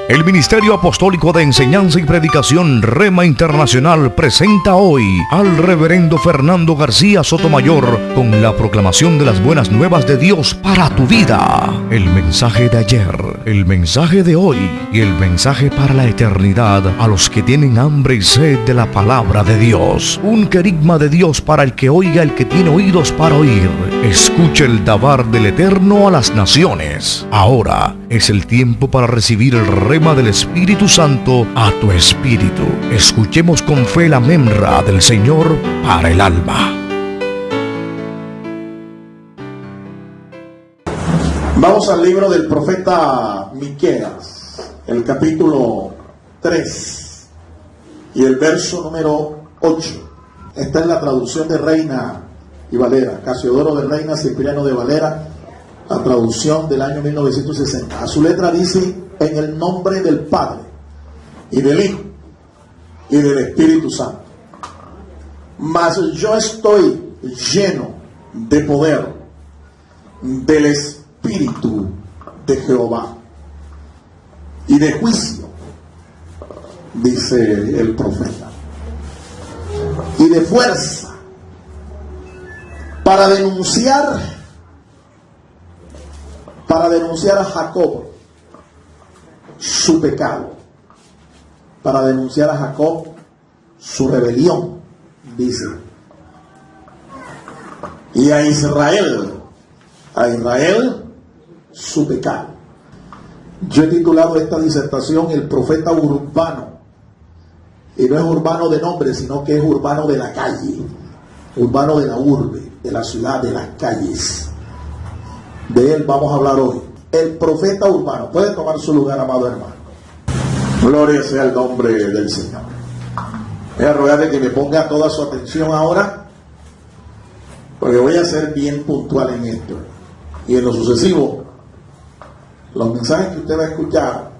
El Ministerio Apostólico de Enseñanza y Predicación Rema Internacional presenta hoy al Reverendo Fernando García Sotomayor con la proclamación de las buenas nuevas de Dios para tu vida. El mensaje de ayer, el mensaje de hoy y el mensaje para la eternidad a los que tienen hambre y sed de la palabra de Dios. Un querigma de Dios para el que oiga, el que tiene oídos para oír. Escucha el dabar del Eterno a las naciones. Ahora es el tiempo para recibir el rema del Espíritu Santo a tu espíritu. Escuchemos con fe la memra del Señor para el alma. Vamos al libro del profeta Miqueas, el capítulo 3 y el verso número 8. Esta es la traducción de Reina y Valera, Casiodoro de Reina, Cipriano de Valera, la traducción del año 1960. A su letra dice: en el nombre del Padre, y del Hijo, y del Espíritu Santo. Mas yo estoy lleno de poder del Espíritu de Jehová y de juicio, dice el profeta, y de fuerza, para denunciar a Jacob su pecado, para denunciar a Jacob su rebelión, dice, y a Israel su pecado. Yo he titulado esta disertación El profeta urbano, y no es urbano de nombre, sino que es urbano de la calle, urbano de la urbe, de la ciudad, de las calles. De él vamos a hablar hoy. El profeta urbano. Puede tomar su lugar, amado hermano. Gloria sea el nombre del Señor. Voy a rogarle que me ponga toda su atención ahora, porque voy a ser bien puntual en esto. Y en lo sucesivo, los mensajes que usted va a escuchar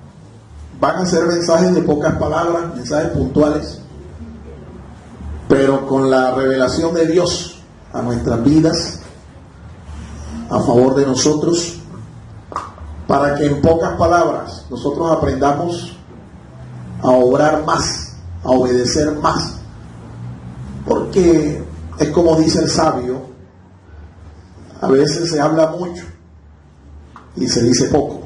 van a ser mensajes de pocas palabras, mensajes puntuales, pero con la revelación de Dios a nuestras vidas, a favor de nosotros, para que en pocas palabras nosotros aprendamos a obrar más, a obedecer más, porque es como dice el sabio: a veces se habla mucho y se dice poco.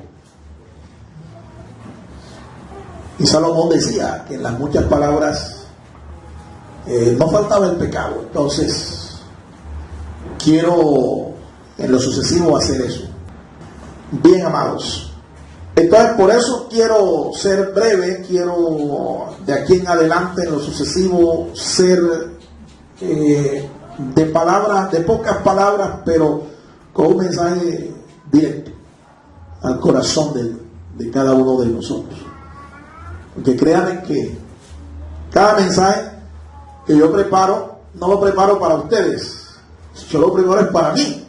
Y Salomón decía que en las muchas palabras no faltaba el pecado. Entonces quiero en lo sucesivo hacer eso. Bien, amados, entonces por eso quiero ser breve, quiero de aquí en adelante en lo sucesivo ser de palabras, de pocas palabras, pero con un mensaje directo al corazón de cada uno de nosotros. Porque créanme que cada mensaje que yo preparo, no lo preparo para ustedes, yo lo preparo es para mí.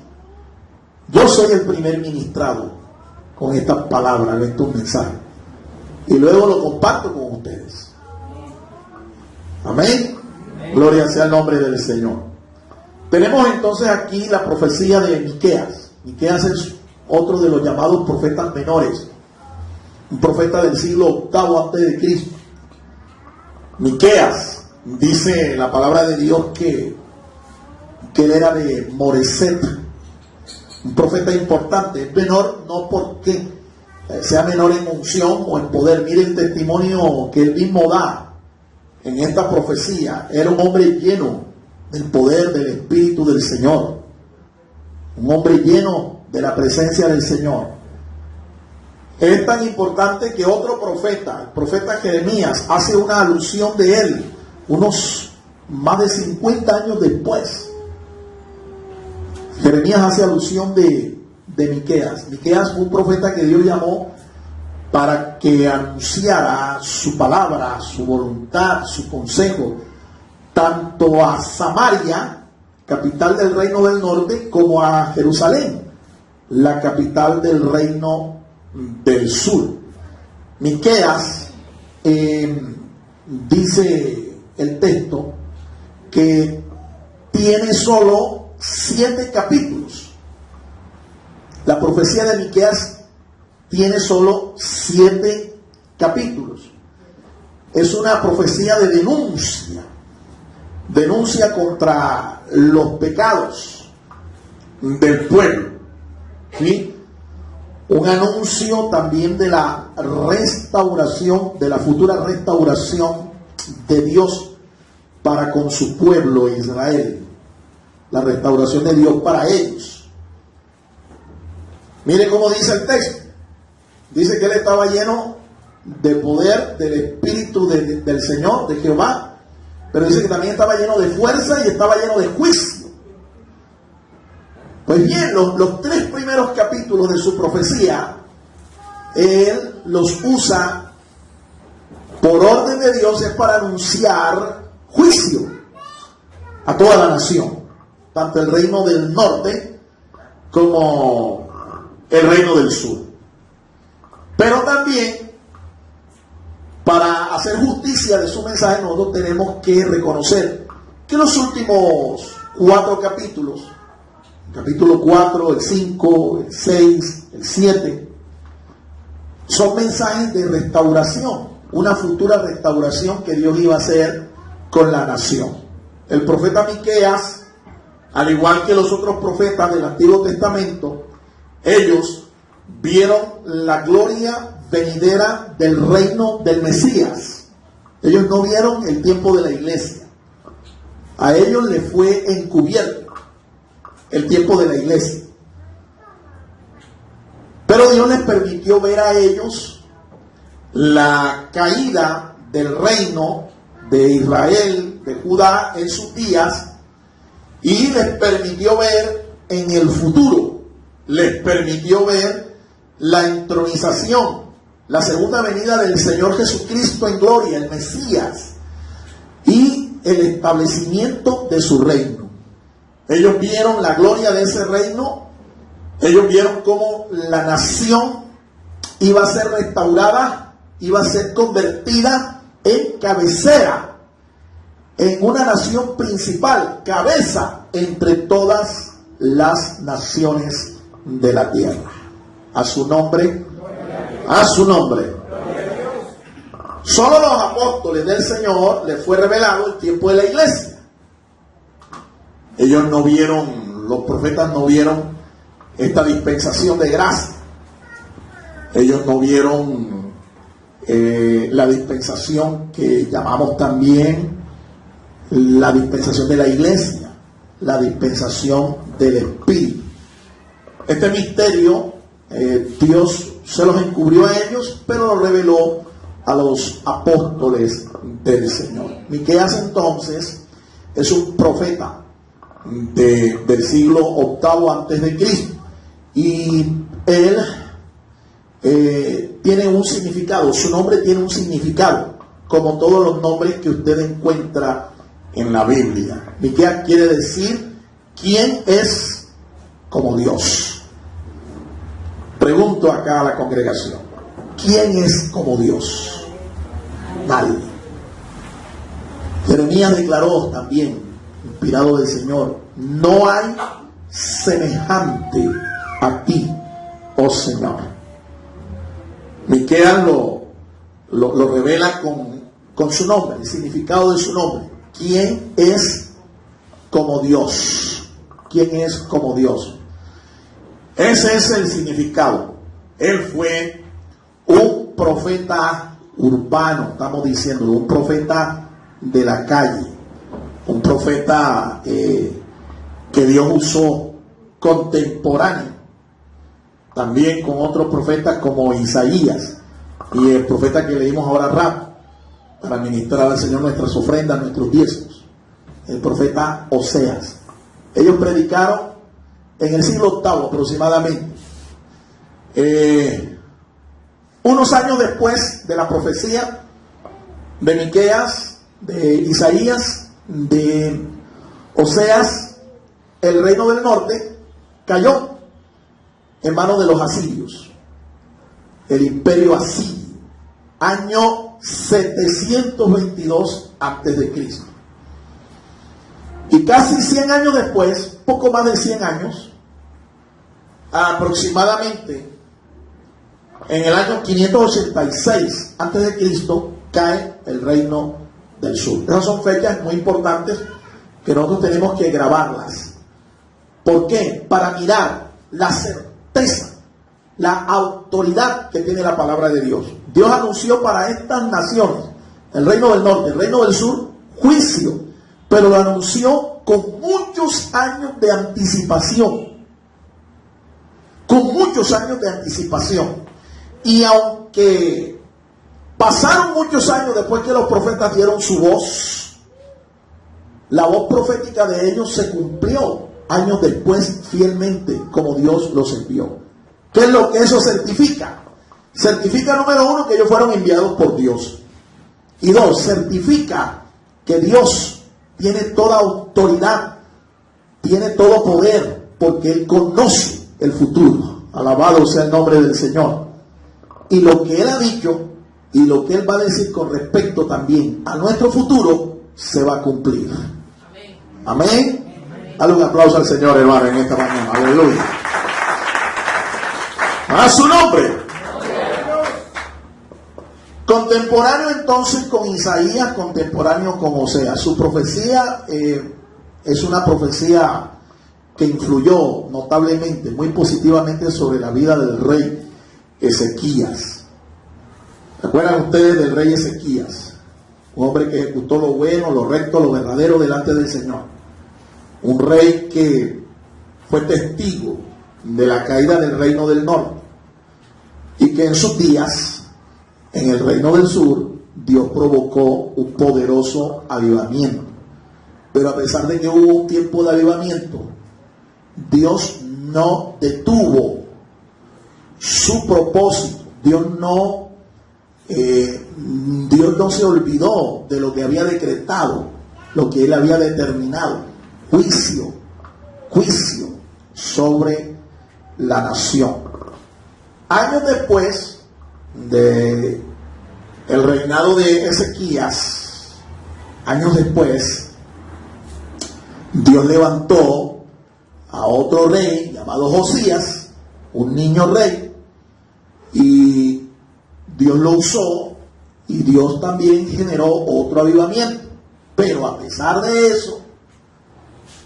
Yo soy el primer ministrado con estas palabras, estos mensajes, y luego lo comparto con ustedes. Amén. Gloria sea el nombre del Señor. Tenemos entonces aquí la profecía de Miqueas. Miqueas es otro de los llamados profetas menores, un profeta del siglo VIII antes de Cristo. Miqueas dice la palabra de Dios que él era de Moreset, un profeta importante. Es menor no porque sea menor en unción o en poder. Mire el testimonio que él mismo da en esta profecía. Era un hombre lleno del poder del Espíritu del Señor, un hombre lleno de la presencia del Señor. Es tan importante que otro profeta, el profeta Jeremías, hace una alusión de él unos más de 50 años después. Jeremías hace alusión de Miqueas. Miqueas fue un profeta que Dios llamó para que anunciara su palabra, su voluntad, su consejo, tanto a Samaria, capital del reino del norte, como a Jerusalén, la capital del reino del sur. Miqueas dice el texto que tiene solo 7 capítulos. La profecía de Miqueas tiene solo 7 capítulos. Es una profecía de denuncia contra los pecados del pueblo, ¿sí? Un anuncio también de la restauración, de la futura restauración de Dios para con su pueblo Israel. La restauración de Dios para ellos. Mire cómo dice el texto. Dice que él estaba lleno de poder del Espíritu del Señor, de Jehová. Pero dice que también estaba lleno de fuerza y estaba lleno de juicio. Pues bien, los 3 primeros capítulos de su profecía, él los usa por orden de Dios, es para anunciar juicio a toda la nación, tanto el reino del norte como el reino del sur. Pero también, para hacer justicia de su mensaje, nosotros tenemos que reconocer que los últimos 4 capítulos, el capítulo 4, el 5, el 6, el 7, son mensajes de restauración, una futura restauración que Dios iba a hacer con la nación. El profeta Miqueas, al igual que los otros profetas del Antiguo Testamento, ellos vieron la gloria venidera del reino del Mesías. Ellos no vieron el tiempo de la iglesia. A ellos les fue encubierto el tiempo de la iglesia. Pero Dios les permitió ver a ellos la caída del reino de Israel, de Judá en sus días, y les permitió ver en el futuro, les permitió ver la entronización, la segunda venida del Señor Jesucristo en gloria, el Mesías, y el establecimiento de su reino. Ellos vieron la gloria de ese reino, ellos vieron cómo la nación iba a ser restaurada, iba a ser convertida en cabecera, en una nación principal, cabeza entre todas las naciones de la tierra. A su nombre, a su nombre. Solo a los apóstoles del Señor les fue revelado el tiempo de la iglesia. Ellos no vieron, los profetas no vieron esta dispensación de gracia. Ellos no vieron la dispensación que llamamos también la dispensación de la iglesia, la dispensación del Espíritu. Este misterio Dios se los encubrió a ellos, pero lo reveló a los apóstoles del Señor. Miqueas entonces es un profeta del siglo VIII antes de Cristo, y él tiene un significado, su nombre tiene un significado, como todos los nombres que usted encuentra en la Biblia. Miqueas quiere decir ¿quién es como Dios? Pregunto acá a la congregación, ¿quién es como Dios? Nadie. Jeremías declaró también, inspirado del Señor, no hay semejante a ti, oh Señor. Miqueas lo revela con su nombre, el significado de su nombre. ¿Quién es como Dios? ¿Quién es como Dios? Ese es el significado. Él fue un profeta urbano, estamos diciendo, un profeta de la calle, un profeta que Dios usó contemporáneo, también con otros profetas como Isaías y el profeta que leímos ahora rápido, para ministrar al Señor nuestras ofrendas, nuestros diezmos, el profeta Oseas. Ellos predicaron en el siglo VIII aproximadamente. Unos años después de la profecía de Miqueas, de Isaías, de Oseas, el reino del norte cayó en manos de los asirios, el imperio asirio, año 722 a.C. Y casi 100 años después, poco más de 100 años, aproximadamente, En el año 586 a.C. cae el reino del sur. Esas son fechas muy importantes que nosotros tenemos que grabarlas. ¿Por qué? Para mirar la certeza, la autoridad que tiene la palabra de Dios. Dios anunció para estas naciones, el reino del norte, el reino del sur, juicio, pero lo anunció con muchos años de anticipación. Con muchos años de anticipación. Y aunque pasaron muchos años después que los profetas dieron su voz, la voz profética de ellos se cumplió años después fielmente como Dios los envió. ¿Qué es lo que eso certifica? Certifica, número uno, que ellos fueron enviados por Dios. Y dos, certifica que Dios tiene toda autoridad, tiene todo poder, porque Él conoce el futuro. Alabado sea el nombre del Señor. Y lo que Él ha dicho y lo que Él va a decir con respecto también a nuestro futuro se va a cumplir. Amén. Dale un aplauso al Señor, hermano, en esta mañana. Aleluya. A su nombre. Contemporáneo entonces con Isaías, contemporáneo con Oseas. Su profecía es una profecía que influyó notablemente, muy positivamente sobre la vida del rey Ezequías. ¿Recuerdan ustedes del rey Ezequías? Un hombre que ejecutó lo bueno, lo recto, lo verdadero delante del Señor. Un rey que fue testigo de la caída del reino del norte y que en sus días, en el reino del sur, Dios provocó un poderoso avivamiento. Pero a pesar de que hubo un tiempo de avivamiento, Dios no detuvo su propósito. Dios no se olvidó de lo que había decretado, lo que Él había determinado. Juicio sobre la nación. Años después de el reinado de Ezequías, años después, Dios levantó a otro rey llamado Josías, un niño rey, y Dios lo usó y Dios también generó otro avivamiento. Pero a pesar de eso,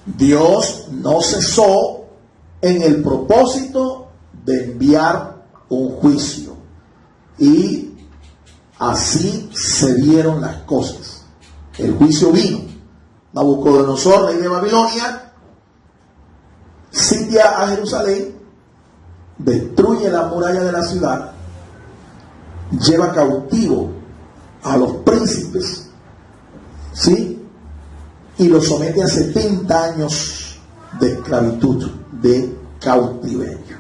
Dios no cesó en el propósito de enviar un juicio. Y así se dieron las cosas. El juicio vino. Nabucodonosor, rey de Babilonia, sitia a Jerusalén, destruye la muralla de la ciudad, lleva cautivo a los príncipes, ¿sí? Y los somete a 70 años de esclavitud, de cautiverio.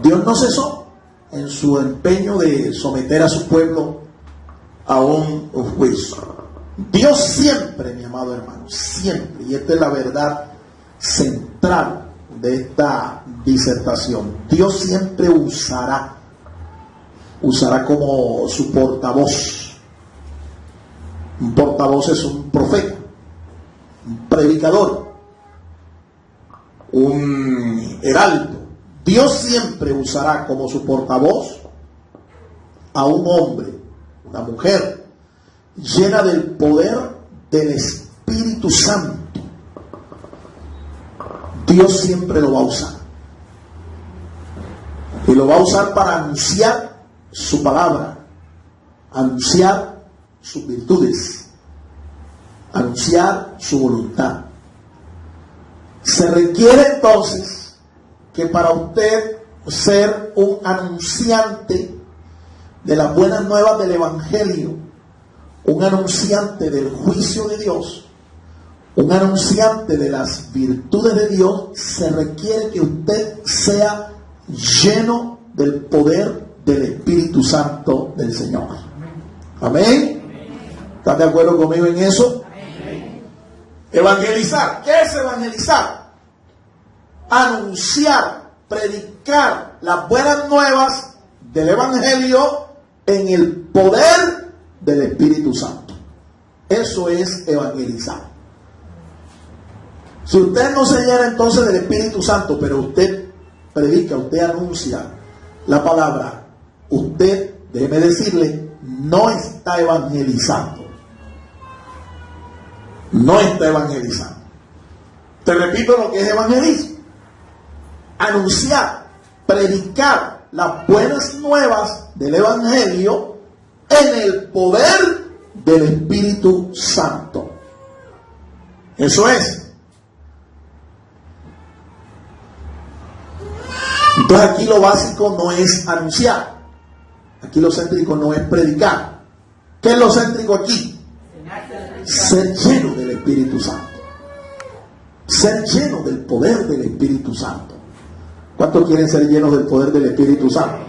Dios no cesó en su empeño de someter a su pueblo a un juicio. Dios siempre, mi amado hermano, siempre, y esta es la verdad central de esta disertación, Dios siempre usará como su portavoz. Un portavoz es un profeta, un predicador, un heraldo. Dios siempre usará como su portavoz a un hombre, una mujer, llena del poder del Espíritu Santo. Dios siempre lo va a usar. Y lo va a usar para anunciar su palabra, anunciar sus virtudes, anunciar su voluntad. Se requiere entonces que para usted ser un anunciante de las buenas nuevas del Evangelio, un anunciante del juicio de Dios, un anunciante de las virtudes de Dios, se requiere que usted sea lleno del poder del Espíritu Santo del Señor. Amén. ¿Están de acuerdo conmigo en eso? Evangelizar. ¿Qué es evangelizar? Anunciar, predicar las buenas nuevas del Evangelio en el poder del Espíritu Santo. Eso es evangelizar. Si usted no se llena entonces del Espíritu Santo, pero usted predica, usted anuncia la palabra, usted, déjeme decirle, no está evangelizando. No está evangelizando. Te repito lo que es evangelismo. Anunciar, predicar las buenas nuevas del evangelio en el poder del Espíritu Santo. Eso es. Entonces aquí lo básico no es anunciar. Aquí lo céntrico no es predicar. ¿Qué es lo céntrico aquí? Ser lleno del Espíritu Santo. Ser lleno del poder del Espíritu Santo. ¿Cuántos quieren ser llenos del poder del Espíritu Santo?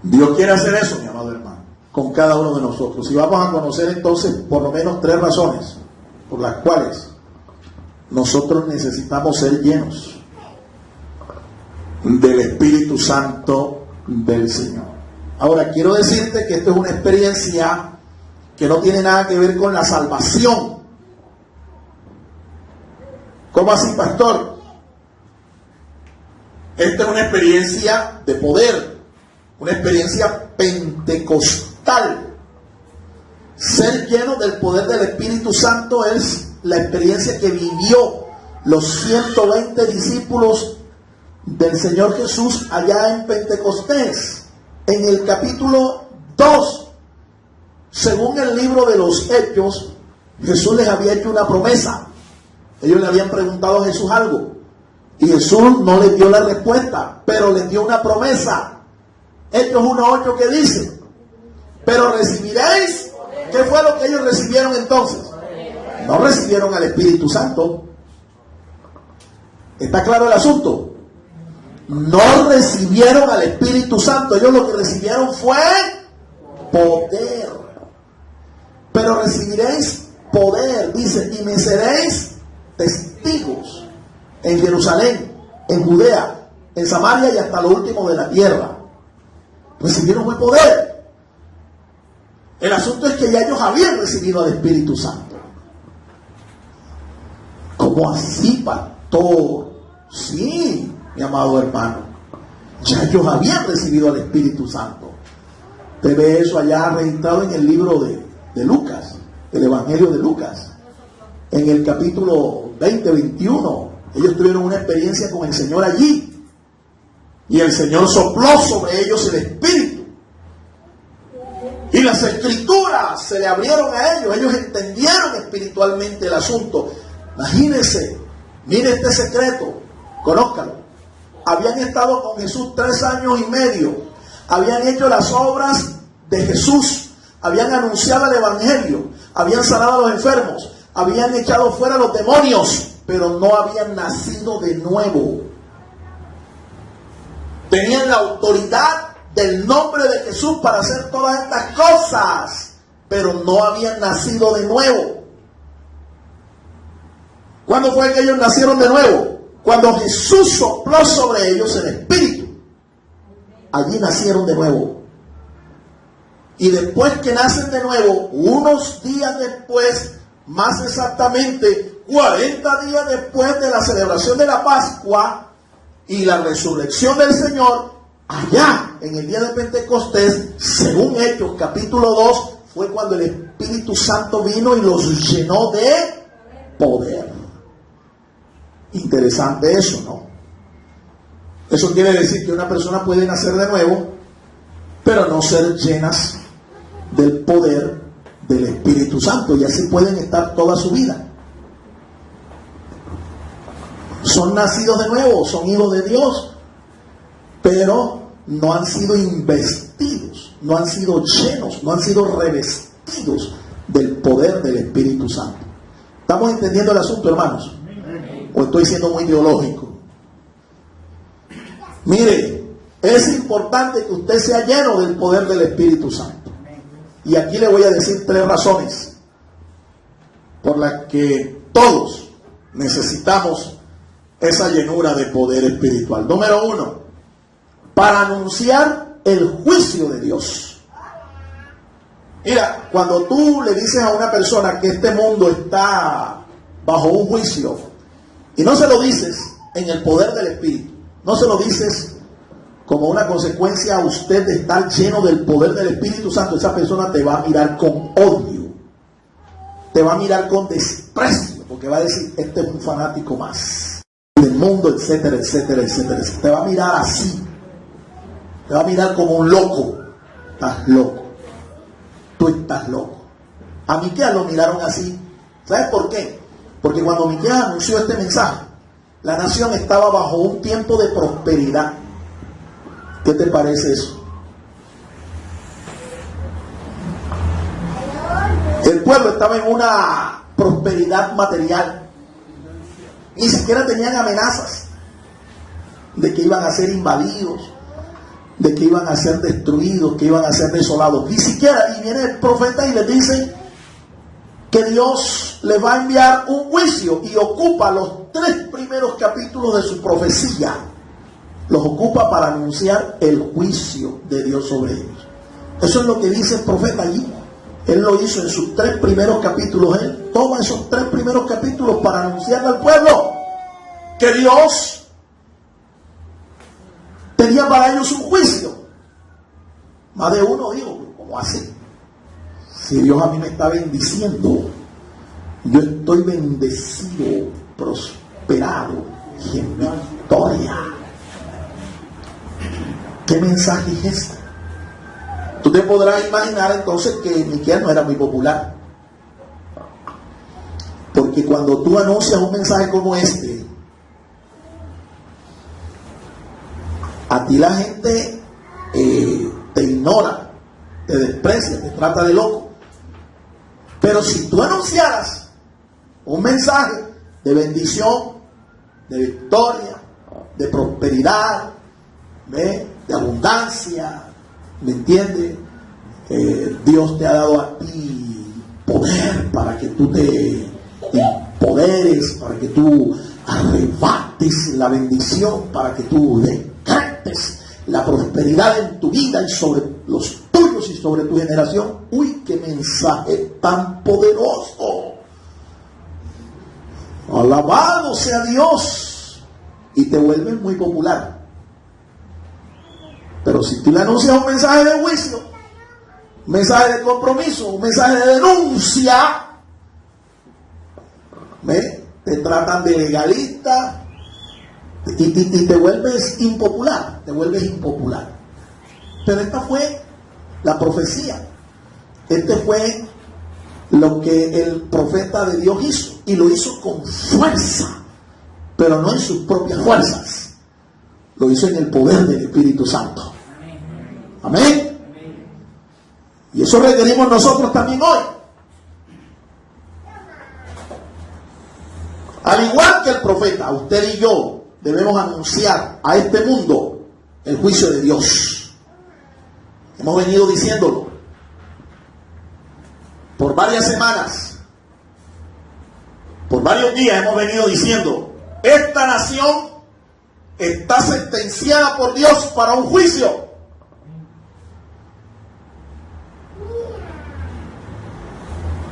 Dios quiere hacer eso, mi amado hermano, con cada uno de nosotros. Y vamos a conocer entonces por lo menos 3 razones por las cuales nosotros necesitamos ser llenos del Espíritu Santo del Señor. Ahora, quiero decirte que esto es una experiencia que no tiene nada que ver con la salvación. ¿Cómo así, pastor? Esta es una experiencia de poder, una experiencia pentecostal. Ser lleno del poder del Espíritu Santo es la experiencia que vivió los 120 discípulos del Señor Jesús allá en Pentecostés. En el capítulo 2, según el libro de los Hechos, Jesús les había hecho una promesa. Ellos le habían preguntado a Jesús algo y Jesús no les dio la respuesta, pero les dio una promesa. Hechos 1:8 que dice: pero recibiréis. ¿Qué fue lo que ellos recibieron entonces? No recibieron al Espíritu Santo. ¿Está claro el asunto? No recibieron al Espíritu Santo. Ellos lo que recibieron fue poder. Pero recibiréis poder, dice, y me seréis testigos en Jerusalén, en Judea, en Samaria y hasta lo último de la tierra. Recibieron el poder. El asunto es que ya ellos habían recibido al Espíritu Santo. ¿Cómo así, pastor? Sí, mi amado hermano. Ya ellos habían recibido al Espíritu Santo. Usted ve eso allá registrado en el libro de Lucas, el Evangelio de Lucas. En el capítulo 20-21, ellos tuvieron una experiencia con el Señor allí. Y el Señor sopló sobre ellos el Espíritu. Y las Escrituras se le abrieron a ellos. Ellos entendieron espiritualmente el asunto. Imagínense, mire este secreto, conózcalo. Habían estado con Jesús 3 años y medio. Habían hecho las obras de Jesús. Habían anunciado el Evangelio. Habían sanado a los enfermos. Habían echado fuera a los demonios. Pero no habían nacido de nuevo. Tenían la autoridad del nombre de Jesús para hacer todas estas cosas, pero no habían nacido de nuevo. ¿Cuándo fue que ellos nacieron de nuevo? Cuando Jesús sopló sobre ellos el Espíritu. Allí nacieron de nuevo. Y después que nacen de nuevo, unos días después, más exactamente 40 días después de la celebración de la Pascua y la resurrección del Señor, allá en el día de Pentecostés, según Hechos capítulo 2, fue cuando el Espíritu Santo vino y los llenó de poder. Interesante eso, ¿no? Eso quiere decir que una persona puede nacer de nuevo, pero no ser llenas del poder del Espíritu Santo, y así pueden estar toda su vida. Son nacidos de nuevo, son hijos de Dios, pero no han sido investidos, no han sido llenos, no han sido revestidos del poder del Espíritu Santo. ¿Estamos entendiendo el asunto, hermanos? ¿O estoy siendo muy teológico? Mire, es importante que usted sea lleno del poder del Espíritu Santo. Y aquí le voy a decir 3 razones por las que todos necesitamos esa llenura de poder espiritual. Número 1, para anunciar el juicio de Dios. Mira, cuando tú le dices a una persona que este mundo está bajo un juicio, y no se lo dices en el poder del Espíritu, no se lo dices como una consecuencia a usted de estar lleno del poder del Espíritu Santo, esa persona te va a mirar con odio, te va a mirar con desprecio, porque va a decir, este es un fanático más del mundo, etcétera, etcétera, etcétera, etcétera. Te va a mirar así, te va a mirar como un loco. Estás loco, tú estás loco. A Miqueas lo miraron así. ¿Sabes por qué? Porque cuando Miqueas anunció este mensaje, la nación estaba bajo un tiempo de prosperidad. ¿Qué te parece eso? El pueblo estaba en una prosperidad material. Ni siquiera tenían amenazas de que iban a ser invadidos, de que iban a ser destruidos, que iban a ser desolados. Ni siquiera. Y viene el profeta y les dice que Dios les va a enviar un juicio, y ocupa los 3 primeros capítulos de su profecía. Los ocupa para anunciar el juicio de Dios sobre ellos. Eso es lo que dice el profeta allí. Él lo hizo en sus 3 primeros capítulos. Él toma esos 3 primeros capítulos para anunciarle al pueblo que Dios tenía para ellos un juicio. Más de uno dijo, ¿cómo así? Si Dios a mí me está bendiciendo, yo estoy bendecido, prosperado y en victoria. ¿Qué mensaje es este? Tú te podrás imaginar entonces que Miqueas no era muy popular. Porque cuando tú anuncias un mensaje como este, a ti la gente te ignora, te desprecia, te trata de loco. Pero si tú anunciaras un mensaje de bendición, de victoria, de prosperidad, de abundancia, ¿me entiendes? Dios te ha dado a ti poder para que tú te empoderes, para que tú arrebates la bendición, para que tú decretes la prosperidad en tu vida y sobre los tuyos y sobre tu generación. ¡Uy, qué mensaje tan poderoso! Alabado sea Dios. Y te vuelves muy popular. Pero si tú le anuncias un mensaje de juicio, un mensaje de compromiso, un mensaje de denuncia, te tratan de legalista y te vuelves impopular, Pero esta fue la profecía. Este fue lo que el profeta de Dios hizo, y lo hizo con fuerza, pero no en sus propias fuerzas. Lo hizo en el poder del Espíritu Santo. Amén. Y eso requerimos nosotros también hoy. Al igual que el profeta, usted y yo debemos anunciar a este mundo el juicio de Dios. Hemos venido diciéndolo por varias semanas, por varios días hemos venido diciendo, esta nación está sentenciada por Dios para un juicio.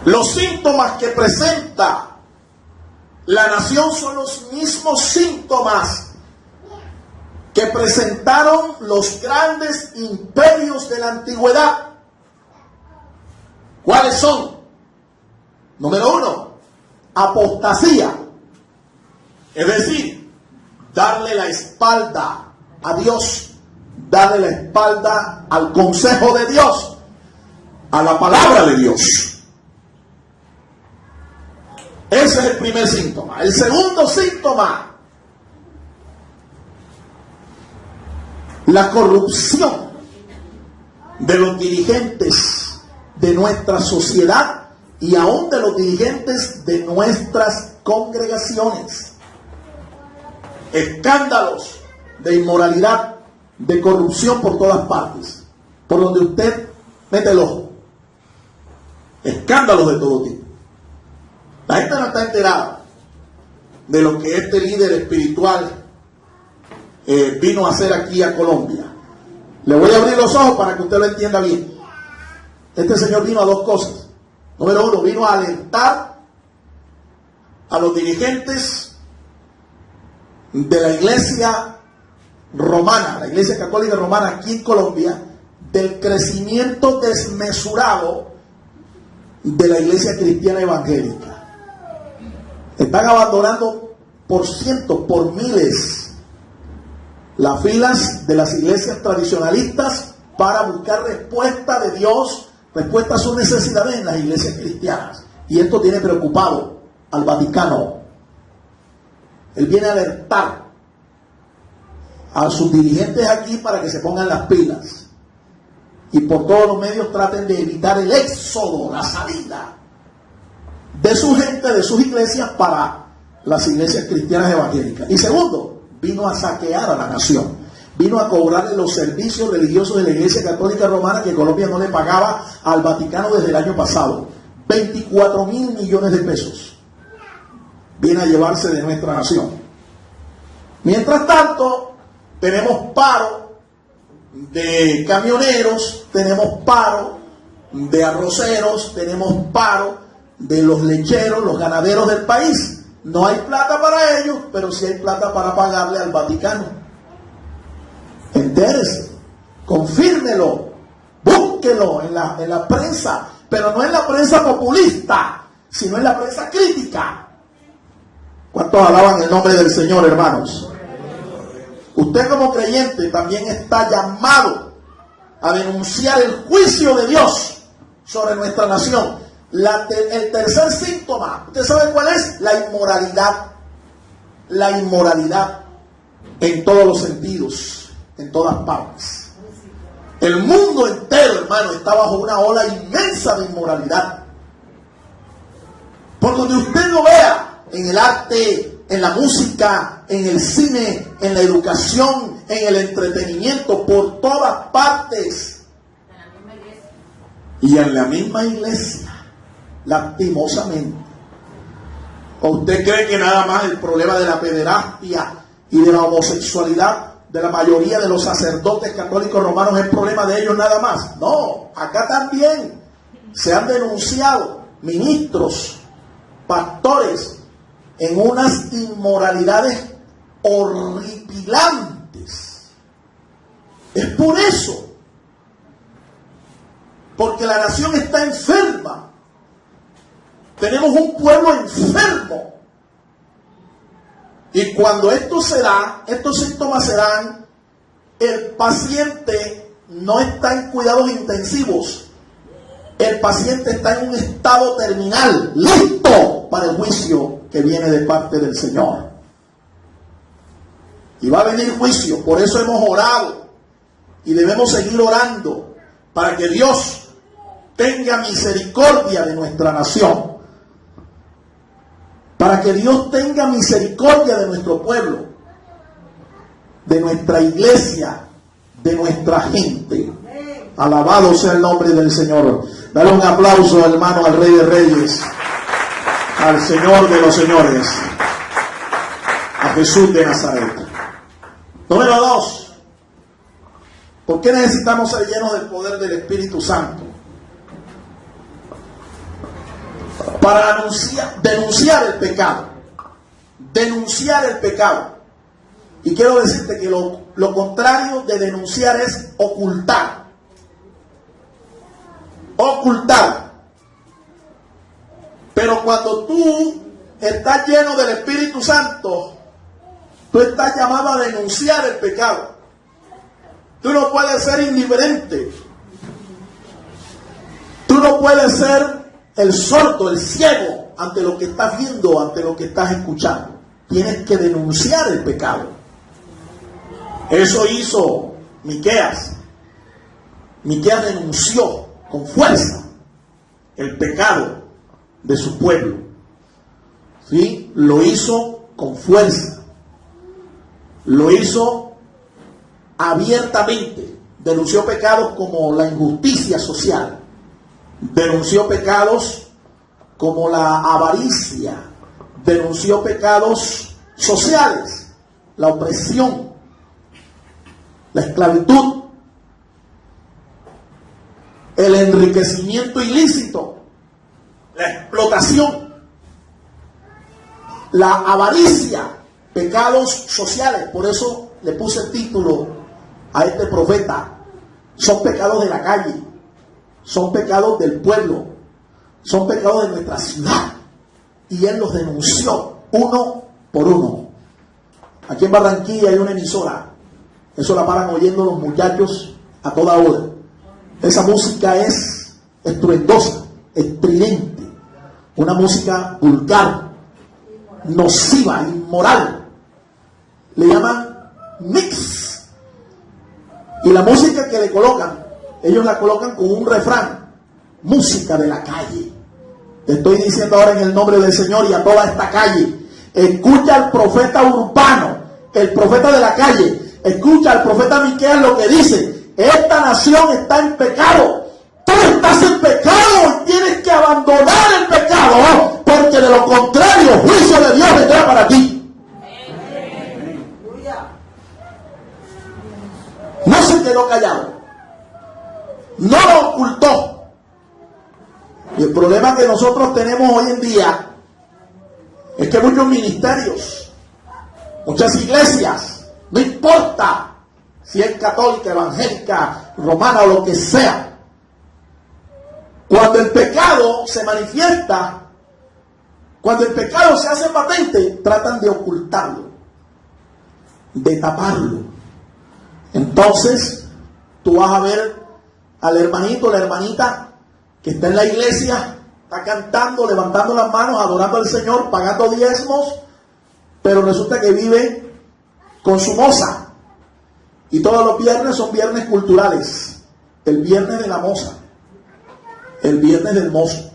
Los síntomas que presenta la nación son los mismos síntomas que presentaron los grandes imperios de la antigüedad. ¿Cuáles son? Número 1, apostasía. Es decir, darle la espalda a Dios, darle la espalda al consejo de Dios, a la palabra de Dios. Ese es el primer síntoma. El segundo síntoma, la corrupción de los dirigentes de nuestra sociedad y aún de los dirigentes de nuestras congregaciones. Escándalos de inmoralidad, de corrupción por todas partes, por donde usted mete el ojo. Escándalos de todo tipo. La gente no está enterada de lo que este líder espiritual vino a hacer aquí a Colombia. Le voy a abrir los ojos para que usted lo entienda bien. Este señor vino a 2 cosas. Número 1, vino a alentar a los dirigentes de la iglesia romana, la Iglesia Católica Romana aquí en Colombia, del crecimiento desmesurado de la Iglesia Cristiana Evangélica. Están abandonando por cientos, por miles, las filas de las iglesias tradicionalistas para buscar respuesta de Dios, respuesta a sus necesidades en las iglesias cristianas. Y esto tiene preocupado al Vaticano. Él viene a alertar a sus dirigentes aquí para que se pongan las pilas y por todos los medios traten de evitar el éxodo, la salida de su gente, de sus iglesias para las iglesias cristianas evangélicas. Y segundo, vino a saquear a la nación, vino a cobrarle los servicios religiosos de la Iglesia Católica Romana que Colombia no le pagaba al Vaticano desde el año pasado, 24.000 millones de pesos. Viene a llevarse de nuestra nación. Mientras tanto, tenemos paro de camioneros, tenemos paro de arroceros, tenemos paro de los lecheros, los ganaderos del país. No hay plata para ellos, pero sí hay plata para pagarle al Vaticano. Entérese, confírmelo, búsquelo en la prensa, pero no en la prensa populista, sino en la prensa crítica. ¿Cuántos alaban el nombre del Señor, hermanos? Usted como creyente también está llamado a denunciar el juicio de Dios sobre nuestra nación. El tercer síntoma, ¿usted sabe cuál es? La inmoralidad. La inmoralidad en todos los sentidos, en todas partes. El mundo entero, hermano, está bajo una ola inmensa de inmoralidad. Por donde usted lo vea, en el arte, en la música, en el cine, en la educación, en el entretenimiento, por todas partes. Y en la misma iglesia, lastimosamente. ¿O usted cree que nada más el problema de la pederastia y de la homosexualidad de la mayoría de los sacerdotes católicos romanos es problema de ellos nada más? No, acá también se han denunciado ministros, pastores, en unas inmoralidades horripilantes. Es por eso, porque la nación está enferma. Tenemos un pueblo enfermo. Y cuando esto se da, estos síntomas se dan, el paciente no está en cuidados intensivos. El paciente está en un estado terminal, listo para el juicio que viene de parte del Señor. Y va a venir juicio, por eso hemos orado y debemos seguir orando para que Dios tenga misericordia de nuestra nación, para que Dios tenga misericordia de nuestro pueblo, de nuestra iglesia, de nuestra gente. Alabado sea el nombre del Señor. Dale un aplauso, hermano, al Rey de Reyes, al Señor de los Señores, a Jesús de Nazaret. Número 2. ¿Por qué necesitamos ser llenos del poder del Espíritu Santo? Para denunciar el pecado. Denunciar el pecado. Y quiero decirte que lo contrario de denunciar es ocultar. Ocultar. Pero cuando tú estás lleno del Espíritu Santo, tú estás llamado a denunciar el pecado. Tú no puedes ser indiferente. Tú no puedes ser el sordo, el ciego, ante lo que estás viendo, ante lo que estás escuchando. Tienes que denunciar el pecado. Eso hizo Miqueas. Miqueas denunció con fuerza el pecado de su pueblo. ¿Sí? Lo hizo con fuerza. Lo hizo abiertamente. Denunció pecados como la injusticia social. Denunció pecados como la avaricia. Denunció pecados sociales, la opresión, la esclavitud, el enriquecimiento ilícito, la explotación, la avaricia, pecados sociales. Por eso le puse el título a este profeta. Son pecados de la calle, son pecados del pueblo, son pecados de nuestra ciudad. Y él los denunció uno por uno. Aquí en Barranquilla hay una emisora. Eso la paran oyendo los muchachos a toda hora. Esa música es estruendosa, estridente. Una música vulgar, nociva, inmoral. Le llaman mix. Y la música que le colocan, ellos la colocan con un refrán: música de la calle. Te estoy diciendo ahora en el nombre del Señor y a toda esta calle: escucha al profeta urbano, el profeta de la calle. Escucha al profeta Miqueas lo que dice: esta nación está en pecado. Tú estás en pecado y tienes que abandonar el pecado, porque de lo contrario, juicio de Dios vendrá para ti. No se quedó callado, no lo ocultó. Y el problema que nosotros tenemos hoy en día es que muchos ministerios, muchas iglesias, no importa si es católica, evangélica, romana o lo que sea, cuando el pecado se manifiesta, cuando el pecado se hace patente, tratan de ocultarlo, de taparlo. Entonces, tú vas a ver al hermanito, la hermanita que está en la iglesia, está cantando, levantando las manos, adorando al Señor, pagando diezmos, pero resulta que vive con su moza. Y todos los viernes son viernes culturales. El viernes de la moza, el viernes del mozo.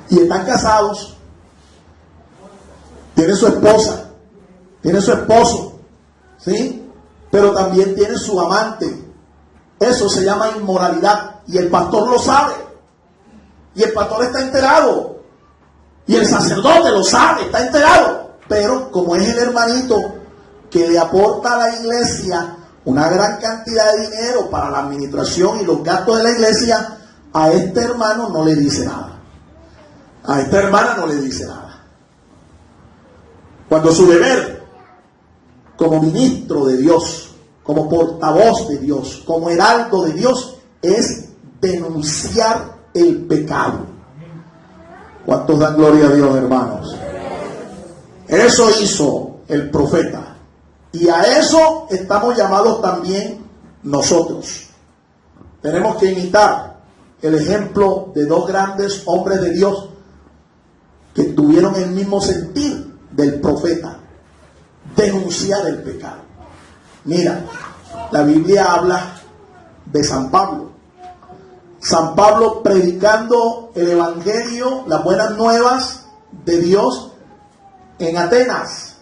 Y están casados, tiene su esposa, tiene su esposo, ¿sí? Pero también tiene su amante. Eso se llama inmoralidad. Y el pastor lo sabe. Y el pastor está enterado. Y el sacerdote lo sabe, está enterado. Pero como es el hermanito que le aporta a la iglesia una gran cantidad de dinero para la administración y los gastos de la iglesia, a este hermano no le dice nada. A esta hermana no le dice nada. Cuando su deber como ministro de Dios, como portavoz de Dios, como heraldo de Dios, es denunciar el pecado. ¿Cuántos dan gloria a Dios, hermanos? Eso hizo el profeta. Y a eso estamos llamados también nosotros. Tenemos que imitar el ejemplo de dos grandes hombres de Dios que tuvieron el mismo sentir del profeta: denunciar el pecado. Mira, la Biblia habla de San Pablo. San Pablo predicando el evangelio, las buenas nuevas de Dios en Atenas.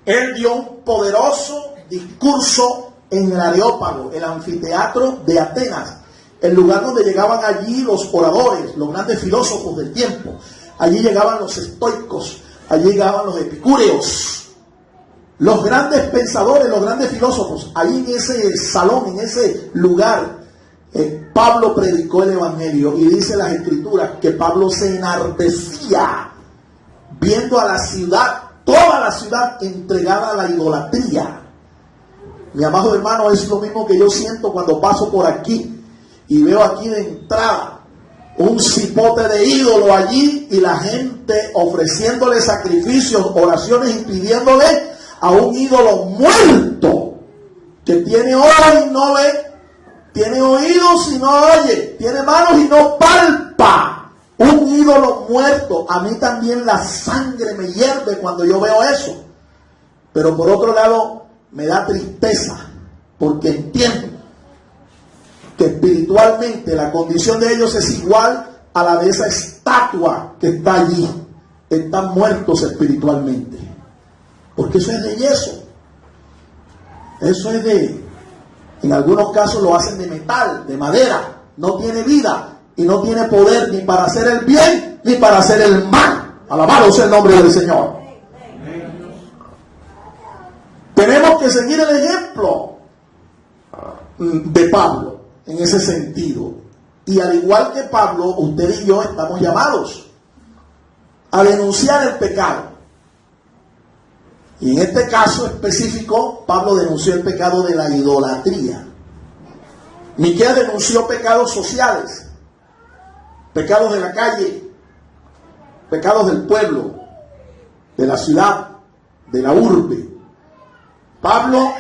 Él dio un poderoso discurso en el Areópago, el anfiteatro de Atenas, el lugar donde llegaban allí los oradores, los grandes filósofos del tiempo. Allí llegaban los estoicos, allí llegaban los epicúreos, los grandes pensadores, los grandes filósofos. Allí en ese salón, en ese lugar, Pablo predicó el evangelio. Y dice las escrituras que Pablo se enardecía viendo a la ciudad, toda la ciudad entregada a la idolatría. Mi amado hermano, es lo mismo que yo siento cuando paso por aquí y veo aquí de entrada un cipote de ídolo allí y la gente ofreciéndole sacrificios, oraciones y pidiéndole a un ídolo muerto que tiene ojos y no ve, tiene oídos y no oye, tiene manos y no palpa. Un ídolo muerto. A mí también la sangre me hierve cuando yo veo eso. Pero por otro lado me da tristeza, porque entiendo que espiritualmente la condición de ellos es igual a la de esa estatua que está allí. Están muertos espiritualmente, porque eso es de yeso. Eso es en algunos casos lo hacen de metal, de madera. No tiene vida y no tiene poder ni para hacer el bien ni para hacer el mal. Alabado sea el nombre del Señor. Tenemos que seguir el ejemplo de Pablo en ese sentido. Y al igual que Pablo, usted y yo estamos llamados a denunciar el pecado. Y en este caso específico, Pablo denunció el pecado de la idolatría. Miqueas denunció pecados sociales, pecados de la calle, pecados del pueblo, de la ciudad, de la urbe. Pablo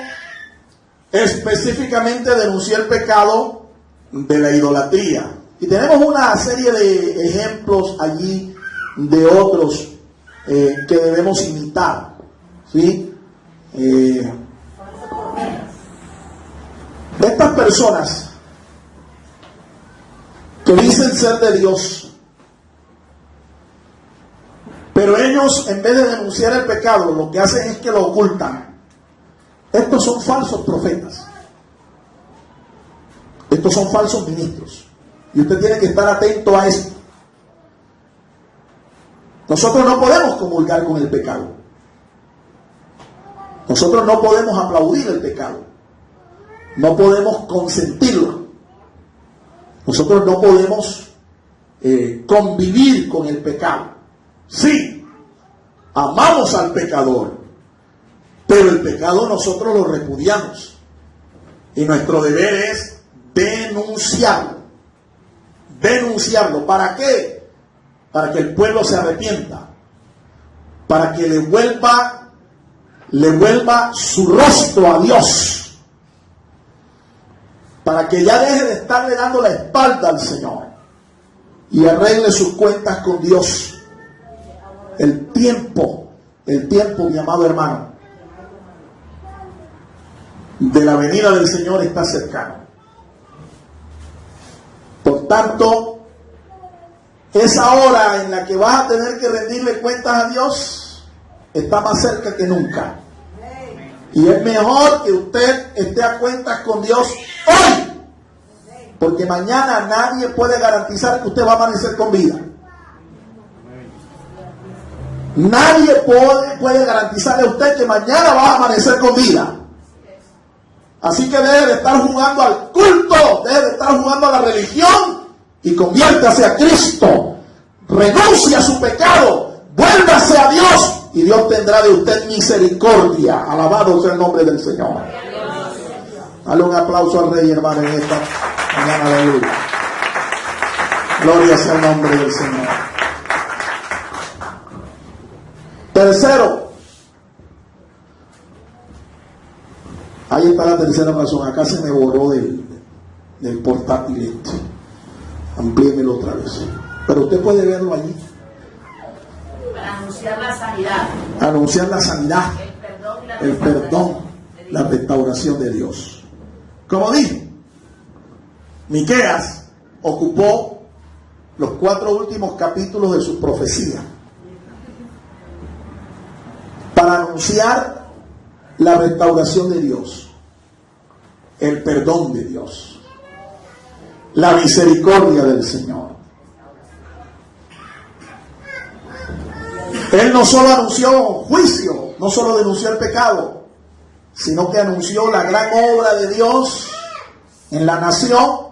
específicamente denunció el pecado de la idolatría. Y tenemos una serie de ejemplos allí de otros que debemos imitar, ¿sí? Estas personas que dicen ser de Dios, pero ellos en vez de denunciar el pecado, lo que hacen es que lo ocultan. Estos son falsos profetas. Estos son falsos ministros. Y usted tiene que estar atento a esto. Nosotros no podemos comulgar con el pecado. Nosotros no podemos aplaudir el pecado. No podemos consentirlo. Nosotros no podemos convivir con el pecado. Sí, amamos al pecador, pero el pecado nosotros lo repudiamos. Y nuestro deber es denunciarlo. Denunciarlo. ¿Para qué? Para que el pueblo se arrepienta. Para que le vuelva su rostro a Dios. Para que ya deje de estarle dando la espalda al Señor. Y arregle sus cuentas con Dios. El tiempo, mi amado hermano, de la venida del Señor está cercano. Por tanto, esa hora en la que vas a tener que rendirle cuentas a Dios está más cerca que nunca. Y es mejor que usted esté a cuentas con Dios hoy, porque mañana nadie puede garantizar que usted va a amanecer con vida. Nadie puede garantizarle a usted que mañana va a amanecer con vida. Así que deje de estar jugando al culto, deje de estar jugando a la religión y conviértase a Cristo. Renuncie a su pecado, vuélvase a Dios y Dios tendrá de usted misericordia. Alabado sea el nombre del Señor. Dale un aplauso al Rey, hermano, en esta mañana de luz. Gloria sea el nombre del Señor. Tercero, ahí está la tercera razón. Acá se me borró del portátil este. Amplíemelo otra vez. Pero usted puede verlo allí. Para anunciar la sanidad. Anunciar la sanidad. El perdón, la restauración de Dios. Como dije, Miqueas ocupó los 4 últimos capítulos de su profecía para anunciar la restauración de Dios, el perdón de Dios, la misericordia del Señor. Él no solo anunció juicio, no solo denunció el pecado, sino que anunció la gran obra de Dios en la nación.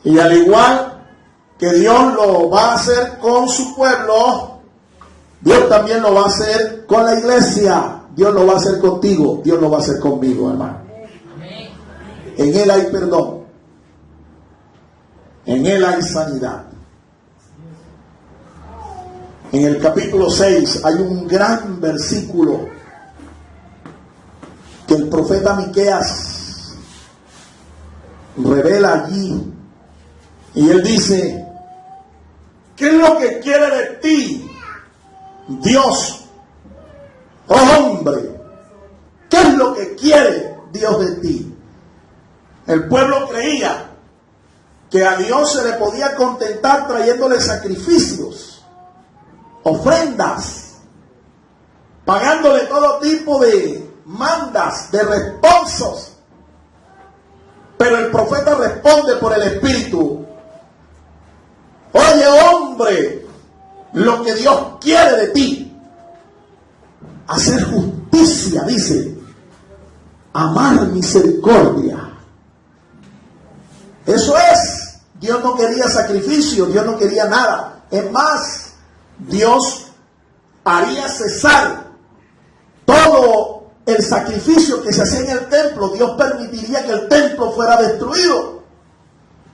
Y al igual que Dios lo va a hacer con su pueblo, Dios también lo va a hacer con la iglesia. Dios lo va a hacer contigo, Dios lo va a hacer conmigo, hermano. En Él hay perdón. En Él hay sanidad. En el capítulo 6 hay un gran versículo que el profeta Miqueas revela allí. Y él dice: ¿qué es lo que quiere de ti, Dios, oh hombre? ¿Qué es lo que quiere Dios de ti? El pueblo creía que a Dios se le podía contentar trayéndole sacrificios, ofrendas, pagándole todo tipo de mandas, de responsos. Pero el profeta responde por el Espíritu: oye, hombre, lo que Dios quiere de ti, hacer justicia, dice, amar misericordia. Eso es. Dios no quería sacrificio, Dios no quería nada. Es más, Dios haría cesar todo el sacrificio que se hacía en el templo, Dios permitiría que el templo fuera destruido,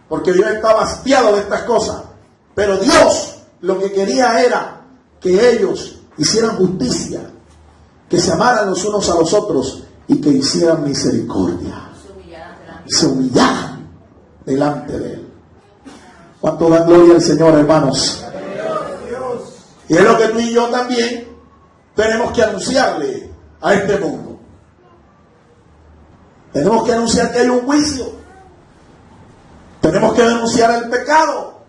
porque Dios estaba hastiado de estas cosas. Pero Dios lo que quería era que ellos hicieran justicia, que se amaran los unos a los otros y que hicieran misericordia, se humillaran delante de Él. ¿Cuánto dan gloria al Señor, hermanos? Y es lo que tú y yo también tenemos que anunciarle a este mundo. Tenemos que anunciar que hay un juicio. Tenemos que denunciar el pecado.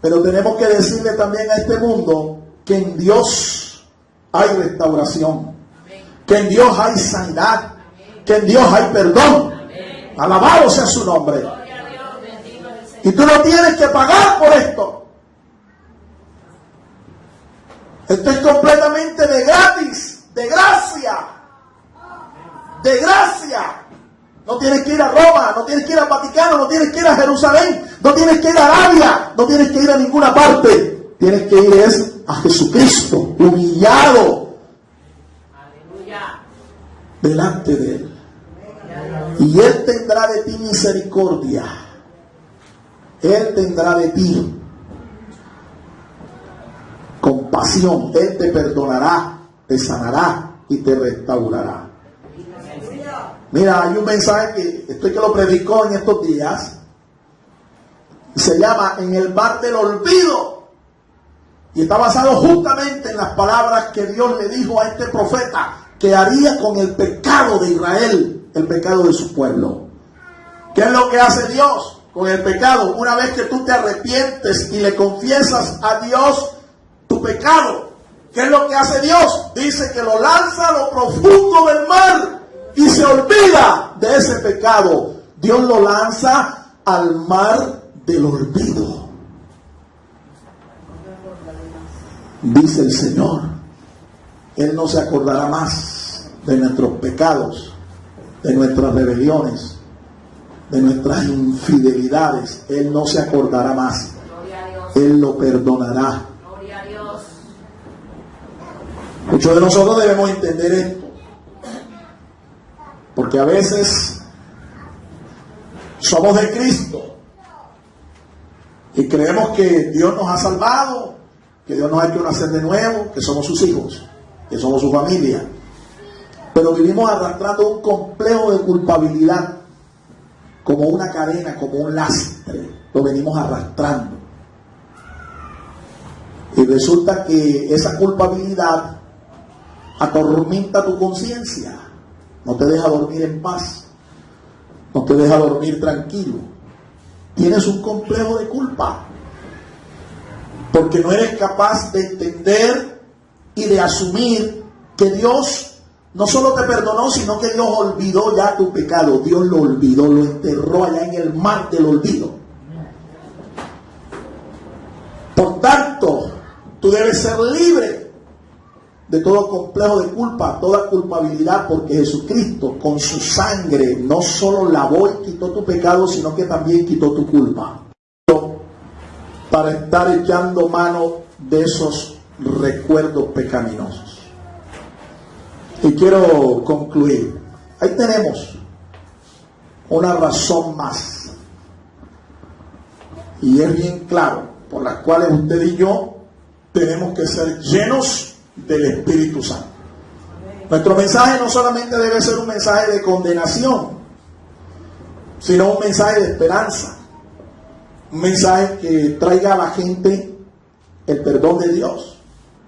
Pero tenemos que decirle también a este mundo que en Dios hay restauración. Que en Dios hay sanidad. Que en Dios hay perdón. Alabado sea su nombre. Y tú no tienes que pagar por esto. Esto es completamente de gratis, de gracia. De gracia. No tienes que ir a Roma, no tienes que ir al Vaticano, no tienes que ir a Jerusalén, no tienes que ir a Arabia, no tienes que ir a ninguna parte. Tienes que ir a Jesucristo, humillado. Aleluya. Delante de Él. Y Él tendrá de ti misericordia. Él tendrá de ti compasión. Él te perdonará, te sanará y te restaurará. Mira, hay un mensaje que lo predicó en estos días. Se llama En el mar del olvido. Y está basado justamente en las palabras que Dios le dijo a este profeta que haría con el pecado de Israel, el pecado de su pueblo. ¿Qué es lo que hace Dios con el pecado? Una vez que tú te arrepientes y le confiesas a Dios tu pecado, ¿qué es lo que hace Dios? Dice que lo lanza a lo profundo del mar y se olvida de ese pecado. Dios lo lanza al mar del olvido. Dice el Señor, Él no se acordará más de nuestros pecados, de nuestras rebeliones, de nuestras infidelidades. Él no se acordará más. Él lo perdonará. Muchos de nosotros debemos entender esto, porque a veces somos de Cristo y creemos que Dios nos ha salvado, que Dios nos ha hecho nacer de nuevo, que somos sus hijos, que somos su familia, pero vivimos arrastrando un complejo de culpabilidad, como una cadena, como un lastre, lo venimos arrastrando. Y resulta que esa culpabilidad atormenta tu conciencia, no te deja dormir en paz, no te deja dormir tranquilo. Tienes un complejo de culpa, porque no eres capaz de entender y de asumir que Dios no solo te perdonó, sino que Dios olvidó ya tu pecado. Dios lo olvidó, lo enterró allá en el mar del olvido. Por tanto, tú debes ser libre de todo complejo de culpa, toda culpabilidad, porque Jesucristo con su sangre no solo lavó y quitó tu pecado, sino que también quitó tu culpa. Para estar echando mano de esos recuerdos pecaminosos. Y quiero concluir. Ahí tenemos una razón más. Y es bien claro, por las cuales usted y yo tenemos que ser llenos del Espíritu Santo. Nuestro mensaje no solamente debe ser un mensaje de condenación, sino un mensaje de esperanza. Un mensaje que traiga a la gente el perdón de Dios,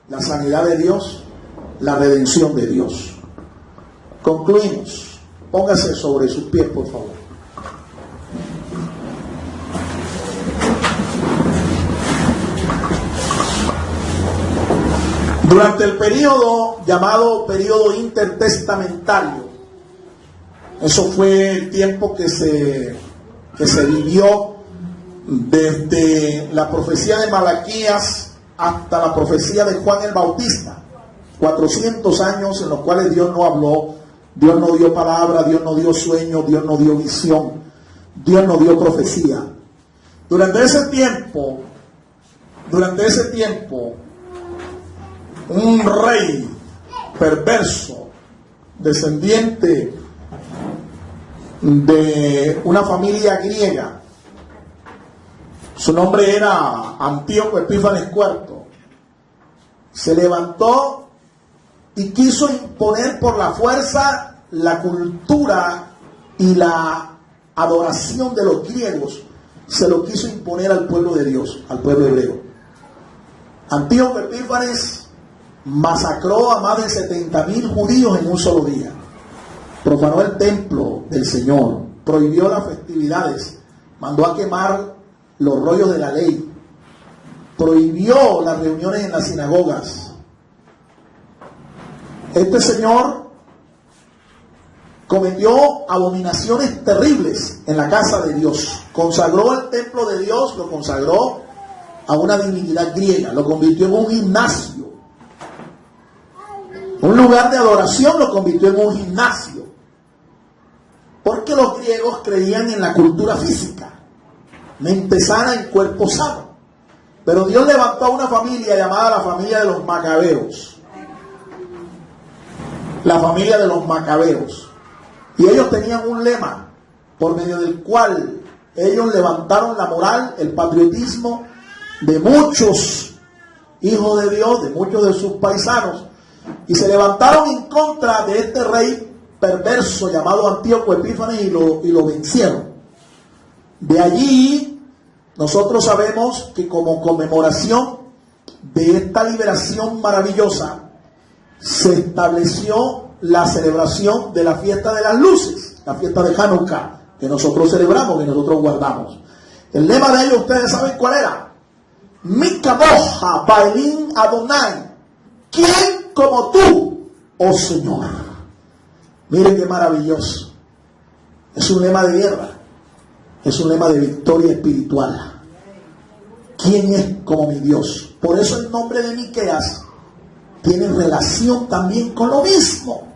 la sanidad de Dios, la redención de Dios. Concluimos. Póngase sobre sus pies, por favor. Durante el periodo llamado periodo intertestamentario, eso fue el tiempo que se vivió desde la profecía de Malaquías hasta la profecía de Juan el Bautista. 400 años en los cuales Dios no habló, Dios no dio palabra, Dios no dio sueño, Dios no dio visión, Dios no dio profecía. Durante ese tiempo, un rey perverso, descendiente de una familia griega. Su nombre era Antíoco Epífanes IV. Se levantó y quiso imponer por la fuerza la cultura y la adoración de los griegos. Se lo quiso imponer al pueblo de Dios, al pueblo hebreo. Antíoco Epífanes masacró a más de 70,000 judíos en un solo día. Profanó el templo del Señor, prohibió las festividades, mandó a quemar los rollos de la ley, prohibió las reuniones en las sinagogas. Este señor cometió abominaciones terribles en la casa de Dios. Consagró el templo de Dios, lo consagró a una divinidad griega, lo convirtió en un gimnasio. Un lugar de adoración lo convirtió en un gimnasio. Porque los griegos creían en la cultura física, mente sana y cuerpo sano. Pero Dios levantó a una familia llamada la familia de los Macabeos. La familia de los Macabeos. Y ellos tenían un lema por medio del cual ellos levantaron la moral, el patriotismo de muchos hijos de Dios, de muchos de sus paisanos, y se levantaron en contra de este rey perverso llamado Antíoco Epífanes y lo vencieron. De allí nosotros sabemos que como conmemoración de esta liberación maravillosa se estableció la celebración de la fiesta de las luces, la fiesta de Hanukkah, que nosotros celebramos, que nosotros guardamos. El lema de ellos, ustedes saben cuál era: Mi kamoja Baalim Adonai, ¿quién como tú, oh Señor? Miren qué maravilloso. Es un lema de guerra, es un lema de victoria espiritual. ¿Quién es como mi Dios? Por eso el nombre de Miqueas tiene relación también con lo mismo.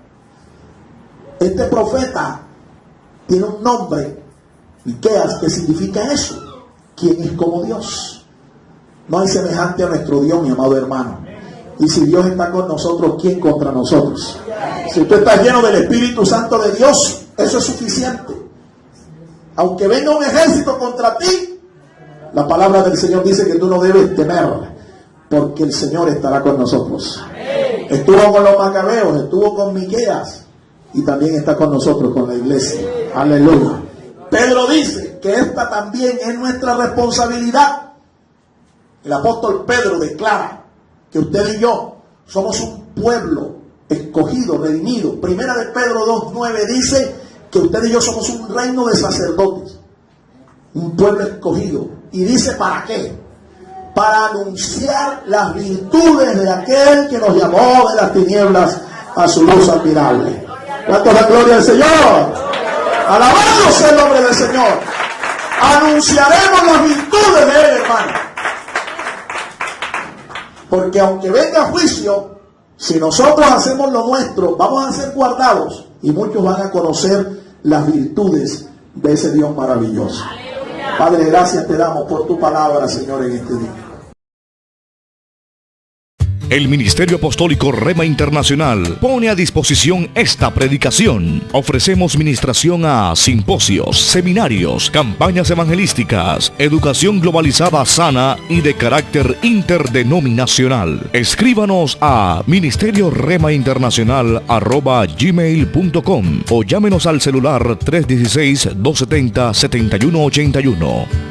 Este profeta tiene un nombre, Miqueas, que significa eso: ¿quién es como Dios? No hay semejante a nuestro Dios, mi amado hermano. Y si Dios está con nosotros, ¿quién contra nosotros? Si tú estás lleno del Espíritu Santo de Dios, eso es suficiente. Aunque venga un ejército contra ti, la palabra del Señor dice que tú no debes temer, porque el Señor estará con nosotros. Estuvo con los Macabeos, estuvo con Miqueas, y también está con nosotros, con la iglesia. Aleluya. Pedro dice que esta también es nuestra responsabilidad. El apóstol Pedro declara que usted y yo somos un pueblo escogido, redimido. Primera de Pedro 2:9 dice que usted y yo somos un reino de sacerdotes, un pueblo escogido. Y dice, ¿para qué? Para anunciar las virtudes de aquel que nos llamó de las tinieblas a su luz admirable. ¿Cuánto es la gloria del Señor? Alabado sea el nombre del Señor. Anunciaremos las virtudes de Él, hermano. Porque aunque venga juicio, si nosotros hacemos lo nuestro, vamos a ser guardados y muchos van a conocer las virtudes de ese Dios maravilloso. Padre, gracias te damos por tu palabra, Señor, en este día. El Ministerio Apostólico Rema Internacional pone a disposición esta predicación. Ofrecemos ministración a simposios, seminarios, campañas evangelísticas, educación globalizada sana y de carácter interdenominacional. Escríbanos a ministerioremainternacional@gmail.com o llámenos al celular 316-270-7181.